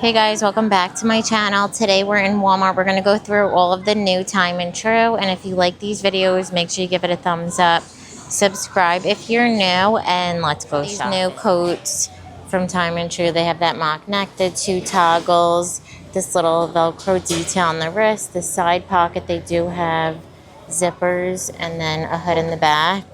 Hey guys, welcome back to my channel. Today we're in Walmart. We're going to go through all of the new Time and True, and if you like these videos, make sure you give it a thumbs up. Subscribe if you're new, and let's go shop. These new coats from Time and True, they have that mock neck, the two toggles, this little Velcro detail on the wrist, the side pocket. They do have zippers and then a hood in the back.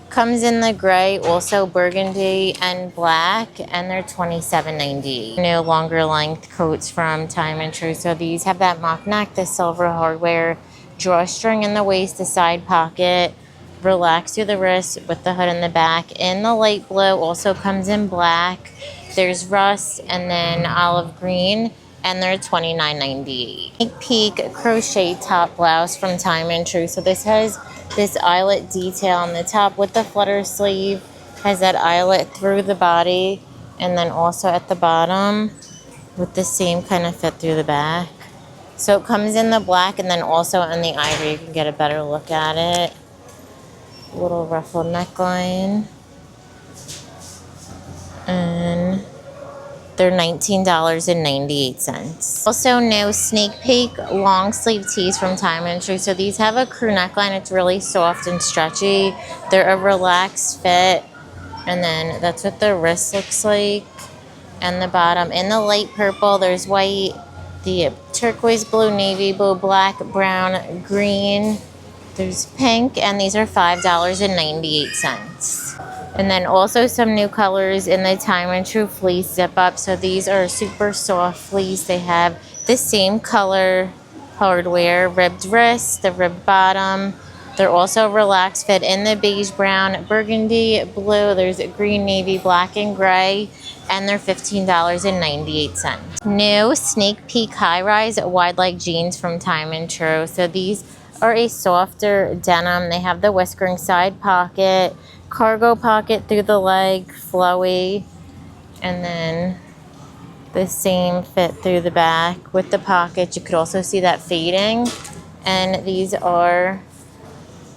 Comes in the gray, also burgundy and black, and they're $27.98. New longer length coats from Time and True. So these have that mock neck, the silver hardware, drawstring in the waist, the side pocket, relax through the wrist with the hood in the back. In the light blue, also comes in black. There's rust and then olive green, and they're $29.98. Sneak peek crochet top blouse from Time and True. So this has this eyelet detail on the top with the flutter sleeve, has that eyelet through the body, and then also at the bottom with the same kind of fit through the back. So it comes in the black and then also in the ivory. You can get a better look at it. Little ruffled neckline, and they're $19.98. Also new sneak peek long sleeve tees from Time and True. So these have a crew neckline. It's really soft and stretchy. They're a relaxed fit. And then that's what the wrist looks like. And the bottom. In the light purple, there's white, the turquoise blue, navy blue, black, brown, green. There's pink, and these are $5.98. And then also some new colors in the Time and True fleece zip up. So these are super soft fleece. They have the same color hardware, ribbed wrist, the ribbed bottom. They're also relaxed fit in the beige, brown, burgundy, blue. There's green, navy, black, and gray. And they're $15.98. New sneak peek high rise wide leg jeans from Time and True. So these are a softer denim. They have the whiskering side pocket, cargo pocket through the leg, flowy, and then the same fit through the back with the pockets. You could also see that fading, and these are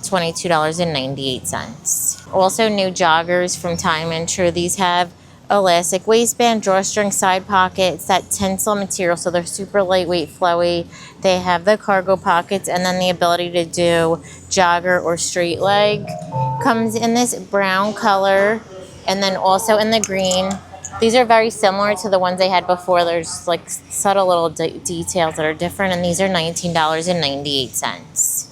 $22.98. Also new joggers from Time and True. These have elastic waistband, drawstring side pocket. It's that tinsel material, so they're super lightweight, flowy. They have the cargo pockets and then the ability to do jogger or straight leg. Comes in this brown color and then also in the green. These are very similar to the ones they had before. There's like subtle little details that are different, and these are $19.98.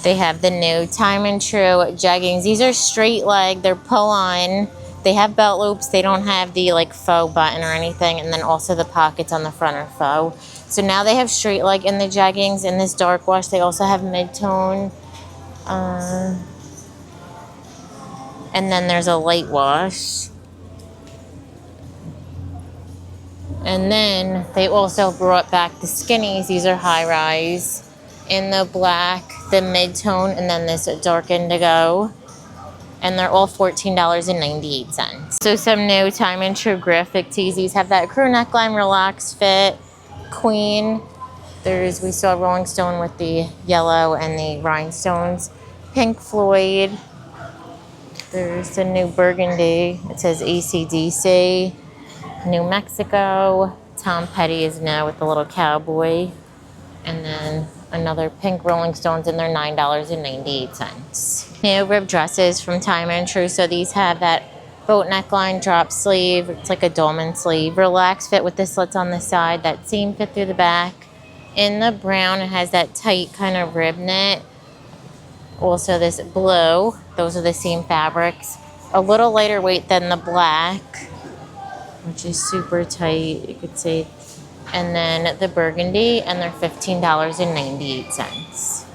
They have the new Time and True jeggings. These are straight leg. They're pull-on. They have belt loops. They don't have the like faux button or anything. And then also the pockets on the front are faux. So now they have straight leg in the jeggings in this dark wash. They also have mid-tone. And then there's a light wash. And then they also brought back the skinnies. These are high-rise in the black, the mid-tone, and then this dark indigo. And they're all $14.98. So some new Time and True graphic tees. These have that crew neckline, relaxed fit, queen. We saw Rolling Stone with the yellow and the rhinestones. Pink Floyd. There's the new burgundy. It says AC/DC. New Mexico. Tom Petty is now with the little cowboy. And then another pink Rolling Stones, and they're $9.98. New rib dresses from Time and True. So these have that boat neckline, drop sleeve. It's like a dolman sleeve. Relaxed fit with the slits on the side. That same fit through the back. In the brown, it has that tight kind of rib knit. Also this blue. Those are the same fabrics. A little lighter weight than the black, which is super tight, you could say. And then the burgundy, and they're $15.98.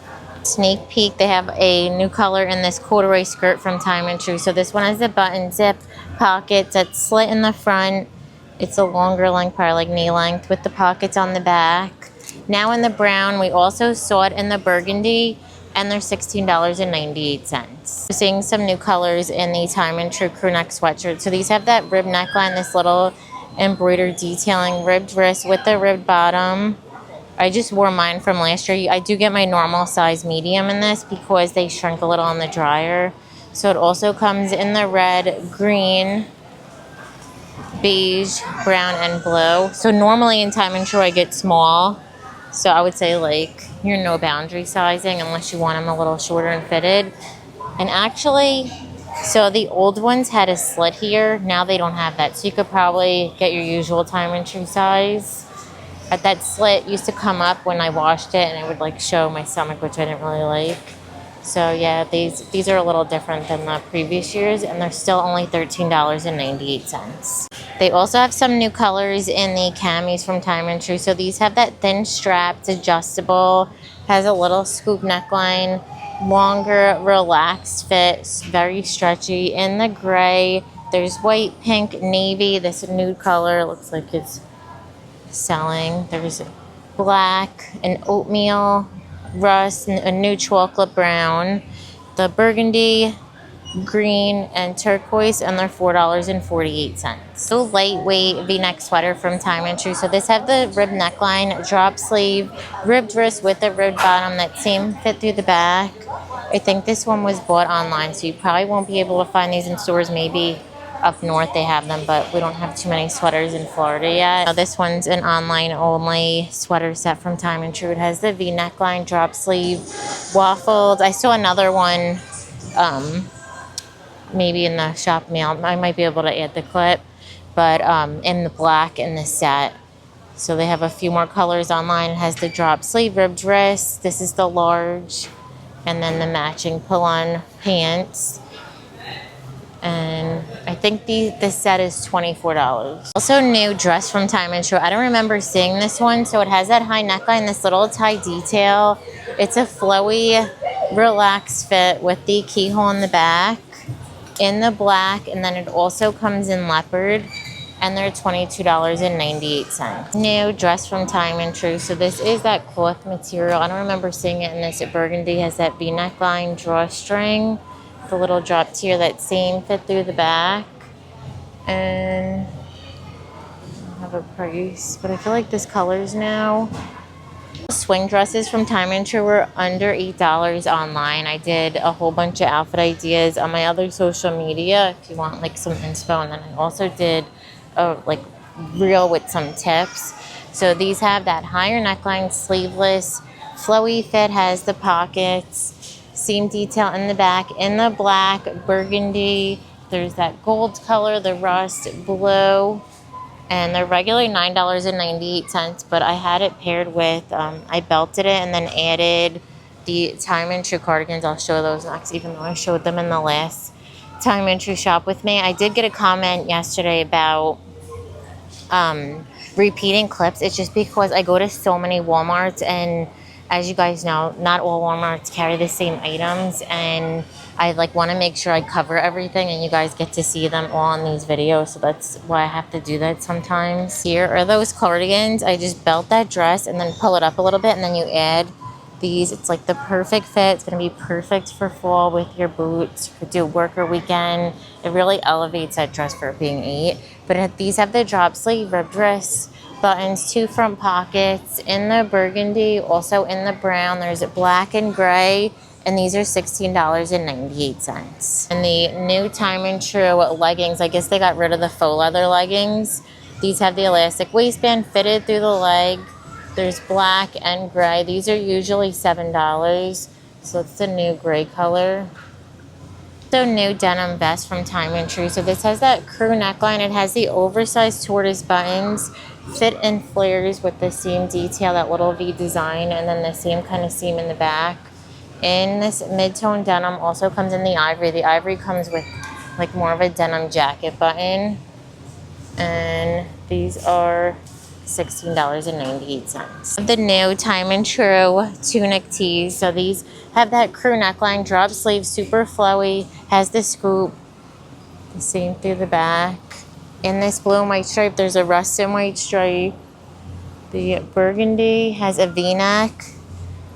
Sneak peek, they have a new color in this corduroy skirt from Time and True. So this one has the button zip pockets that's slit in the front. It's a longer length, probably like knee length, with the pockets on the back. Now in the brown, we also saw it in the burgundy, and they're $16.98. Seeing some new colors in the Time and True crew neck sweatshirt. So these have that rib neckline, this little embroidered detailing, ribbed wrist with the ribbed bottom. I just wore mine from last year. I do get my normal size medium in this because they shrink a little in the dryer. So it also comes in the red, green, beige, brown, and blue. So normally in Time and True I get small. So I would say like you're no boundary sizing unless you want them a little shorter and fitted. And actually, so the old ones had a slit here. Now they don't have that. So you could probably get your usual Time and True size. But that slit used to come up when I washed it and it would like show my stomach, which I didn't really like. So yeah, these are a little different than the previous years, and they're still only $13.98. They also have some new colors in the camis from Time and True. So these have that thin strap, it's adjustable, has a little scoop neckline, longer, relaxed fit, very stretchy. In the gray, there's white, pink, navy. This nude color looks like it's selling. There's black, an oatmeal, rust, a new chocolate brown, the burgundy, green, and turquoise, and they're $4.48. So lightweight V-neck sweater from Time and True. So this have the ribbed neckline, drop sleeve, ribbed wrist with a ribbed bottom, that same fit through the back. I think this one was bought online, so you probably won't be able to find these in stores. Maybe up north they have them, but we don't have too many sweaters in Florida yet. Now, this one's an online only sweater set from Time and True. It has the V neckline, drop sleeve, waffled. I saw another one maybe in the shop mail. I might be able to add the clip, but in the black in the set. So they have a few more colors online. It has the drop sleeve, ribbed wrist. This is the large, and then the matching pull-on pants. And I think this set is $24. Also new dress from Time and True. I don't remember seeing this one. So it has that high neckline, this little tie detail. It's a flowy, relaxed fit with the keyhole in the back in the black. And then it also comes in leopard. And they're $22.98. New dress from Time and True. So this is that cloth material. I don't remember seeing it in this. Burgundy has that V neckline, drawstring. The little drop tier, that same fit through the back, and I have a price, but I feel like this colors now. Swing dresses from Time and True were under $8 online. I did a whole bunch of outfit ideas on my other social media if you want like some inspo, and then I also did a like reel with some tips. So these have that higher neckline, sleeveless, flowy fit, has the pockets, seam detail in the back, in the black, burgundy. There's that gold color, the rust, blue, and they're regularly $9.98, but I had it paired with, I belted it and then added the Time and True cardigans. I'll show those next, even though I showed them in the last Time and True shop with me. I did get a comment yesterday about repeating clips. It's just because I go to so many Walmarts, and as you guys know, not all Walmarts carry the same items, and I like want to make sure I cover everything and you guys get to see them all in these videos. So that's why I have to do that sometimes. Here are those cardigans. I just belt that dress and then pull it up a little bit, and then you add these. It's like the perfect fit. It's going to be perfect for fall with your boots. You could do work or weekend. It really elevates that dress for it being 8. But these have the drop sleeve, ribbed wrist, buttons, 2 front pockets, in the burgundy, also in the brown. There's black and gray, and these are $16.98. And the new Time and True leggings, I guess they got rid of the faux leather leggings. These have the elastic waistband fitted through the leg. There's black and gray. These are usually $7, so it's the new gray color. So new denim vest from Time and True. So this has that crew neckline. It has the oversized tortoise buttons, fit in flares with the seam detail, that little V design, and then the same kind of seam in the back. In this mid-tone denim, also comes in the ivory. The ivory comes with like more of a denim jacket button. And these are $16.98. The new Time and True tunic tees. So these have that crew neckline, drop sleeve, super flowy, has the scoop, the same through the back. In this blue and white stripe, there's a rust and white stripe. The burgundy has a V-neck.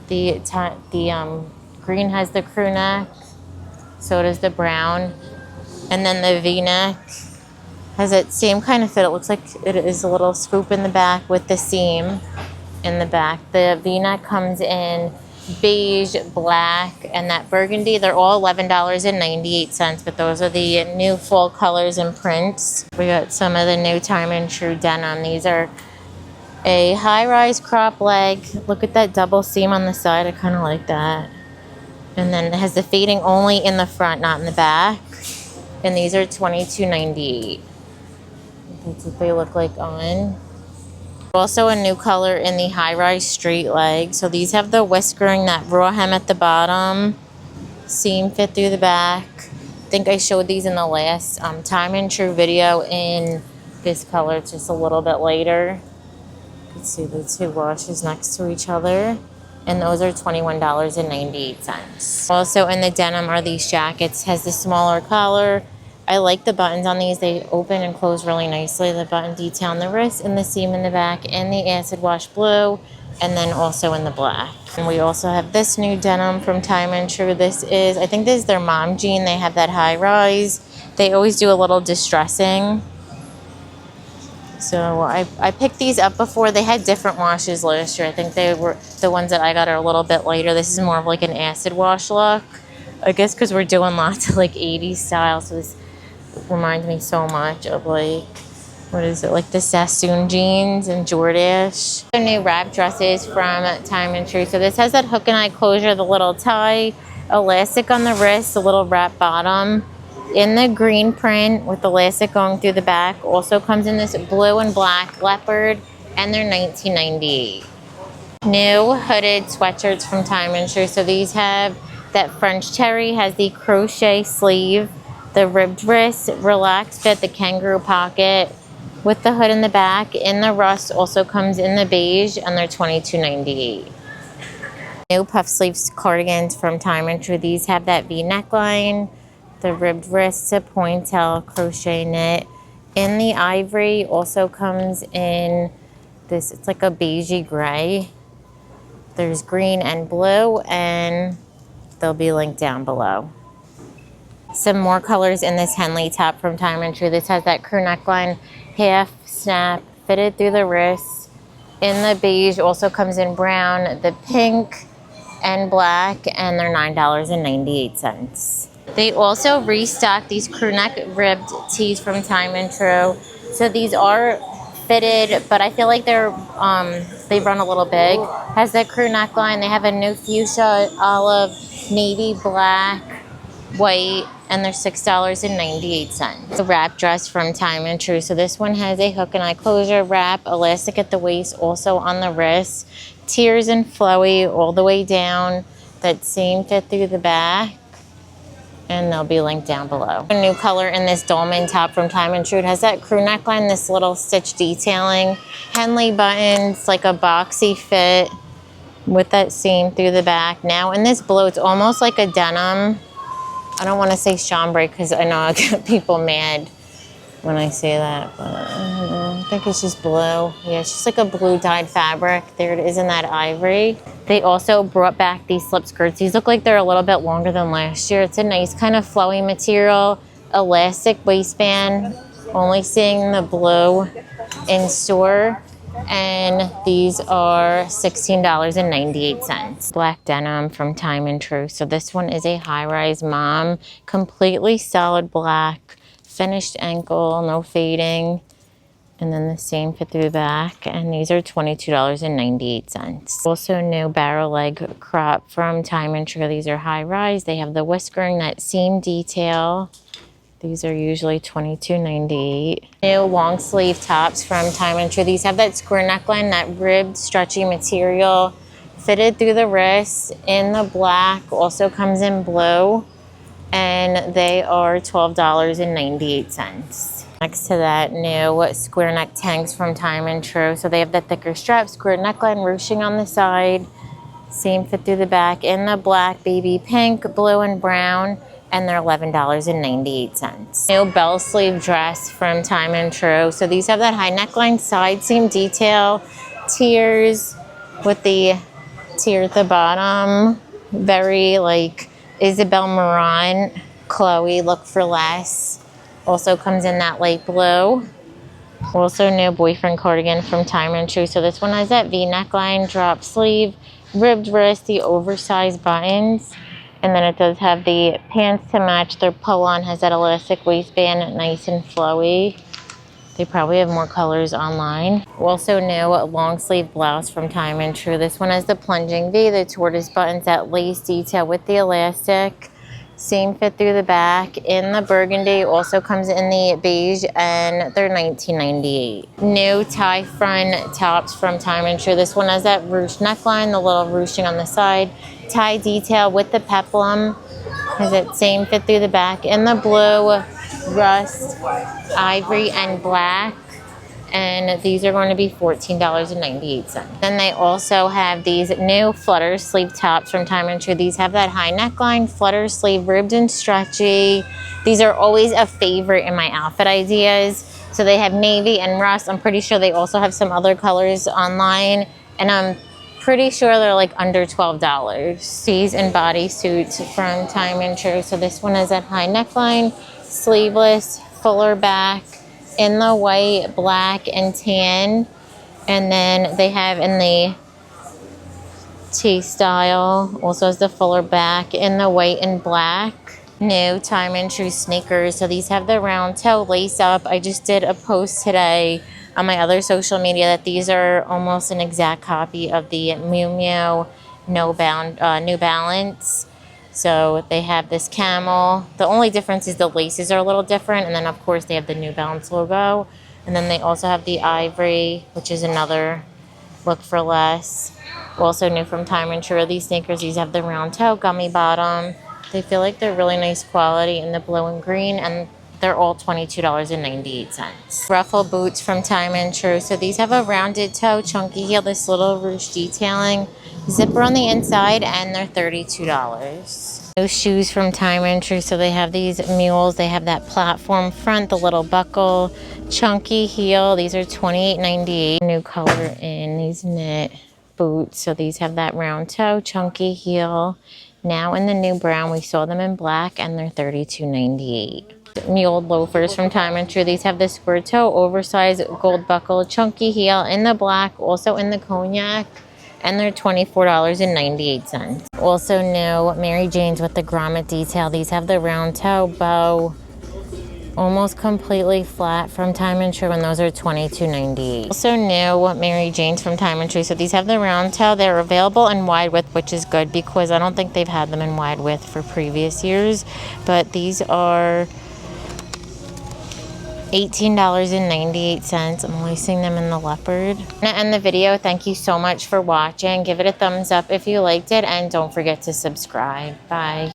The green has the crew neck. So does the brown. And then the V-neck has that same kind of fit. It looks like it is a little scoop in the back with the seam in the back. The V-neck comes in beige, black, and that burgundy. They're all $11.98, but those are the new fall colors and prints. We got some of the new Time and True denim. These are a high-rise crop leg. Look at that double seam on the side. I kind of like that. And then it has the fading only in the front, not in the back. And these are $22.98. That's what they look like on. Also a new color in the high-rise straight leg. So these have the whiskering, that raw hem at the bottom. Seam fit through the back. I think I showed these in the last Time and True video in this color. It's just a little bit later. You can see the two washes next to each other. And those are $21.98. Also in the denim are these jackets. Has the smaller collar. I like the buttons on these. They open and close really nicely. The button detail on the wrist and the seam in the back and the acid wash blue, and then also in the black. And we also have this new denim from Time and True. This is, I think this is their mom jean. They have that high rise. They always do a little distressing. So I picked these up before. They had different washes last year. I think they were, the ones that I got are a little bit later. This is more of like an acid wash look. I guess because we're doing lots of like 80s style. So this reminds me so much of like, what is it, like the Sassoon jeans and Jordache. The new wrap dresses from Time and True. So this has that hook and eye closure, the little tie, elastic on the wrist, the little wrap bottom, in the green print with elastic going through the back. Also comes in this blue and black leopard, and they're $19.98. New hooded sweatshirts from Time and True. So these have that French terry, has the crochet sleeve, the ribbed wrist, relaxed fit, the kangaroo pocket with the hood in the back. In the rust also comes in the beige, and they're $22.98. New puff sleeves cardigans from Time and True. These have that V neckline, the ribbed wrist, a pointel crochet knit. In the ivory also comes in this, it's like a beigey gray. There's green and blue, and they'll be linked down below. Some more colors in this Henley top from Time and True. This has that crew neckline, half snap, fitted through the wrist. In the beige also comes in brown, the pink, and black, and they're $9.98. They also restocked these crew neck ribbed tees from Time and True. So these are fitted, but I feel like they're they run a little big. Has that crew neckline. They have a new fuchsia, olive, navy, black, white, and they're $6.98. The wrap dress from Time and True. So this one has a hook and eye closure, wrap, elastic at the waist, also on the wrist, tiers and flowy all the way down. That same fit through the back, and they'll be linked down below. A new color in this dolman top from Time and True. It has that crew neckline, this little stitch detailing, Henley buttons, like a boxy fit with that seam through the back. Now in this blue, it's almost like a denim. I don't want to say chambray because I know I get people mad when I say that, but I think it's just blue. Yeah, it's just like a blue dyed fabric. There it is in that ivory. They also brought back these slip skirts. These look like they're a little bit longer than last year. It's a nice kind of flowy material, elastic waistband. Only seeing the blue in store. And these are $16.98. Black denim from Time and True. So this one is a high-rise mom, completely solid black, finished ankle, no fading, and then the same fit through the back. And these are $22.98. Also new barrel leg crop from Time and True. These are high-rise. They have the whiskering, that seam detail. These are usually $22.98. New long sleeve tops from Time and True. These have that square neckline, that ribbed stretchy material, fitted through the wrist in the black, also comes in blue, and they are $12.98. Next to that, new square neck tanks from Time and True. So they have the thicker strap, square neckline, ruching on the side, same fit through the back in the black, baby pink, blue, and brown. And they're $11.98. New bell sleeve dress from Time and True. So these have that high neckline, side seam detail, tiers with the tier at the bottom. Very like Isabel Marant, Chloe look for less. Also comes in that light blue. Also new boyfriend cardigan from Time and True. So this one has that V neckline, drop sleeve, ribbed wrist, the oversized buttons. And then it does have the pants to match. Their pull-on has that elastic waistband, nice and flowy. They probably have more colors online. Also new long sleeve blouse from Time and True. This one has the plunging V, the tortoise buttons, that lace detail with the elastic. Same fit through the back in the burgundy. Also comes in the beige, and they're $19.98. New tie front tops from Time and True. This one has that ruched neckline, the little ruching on the side, tie detail with the peplum. Has that same fit through the back in the blue, rust, ivory, and black. And these are going to be $14.98. Then they also have these new flutter sleeve tops from Time and True. These have that high neckline, flutter sleeve, ribbed and stretchy. These are always a favorite in my outfit ideas. So they have navy and rust. I'm pretty sure they also have some other colors online. And I'm pretty sure they're like under $12. These and bodysuits from Time and True. So this one has that high neckline, sleeveless, fuller back, in the white, black, and tan. And then they have in the T style, also has the fuller back in the white and black. New Time and True sneakers. So these have the round toe lace up. I just did a post today on my other social media that these are almost an exact copy of the Miu Miu New Balance. So they have this camel. The only difference is the laces are a little different. And then, of course, they have the New Balance logo. And then they also have the ivory, which is another look for less. Also new from Time and True. These sneakers, these have the round toe, gummy bottom. They feel like they're really nice quality in the blue and green. And they're all $22.98. Ruffle boots from Time and True. So these have a rounded toe, chunky heel, this little ruched detailing, zipper on the inside, and they're $32. Those shoes from Time and True. So they have these mules. They have that platform front, the little buckle, chunky heel. These are $28.98. New color in these knit boots. So these have that round toe, chunky heel. Now in the new brown, we saw them in black, and they're $32.98. Mule loafers from Time and True. These have the square toe, oversized gold buckle, chunky heel in the black, also in the cognac, and they're $24.98. Also new Mary Jane's with the grommet detail. These have the round toe, bow, almost completely flat from Time and True, and those are $22.98. Also new Mary Jane's from Time and True. So these have the round toe. They're available in wide width, which is good because I don't think they've had them in wide width for previous years. But these are $18.98. I'm lacing them in the leopard. I'm gonna end the video. Thank you so much for watching. Give it a thumbs up if you liked it, and don't forget to subscribe. Bye.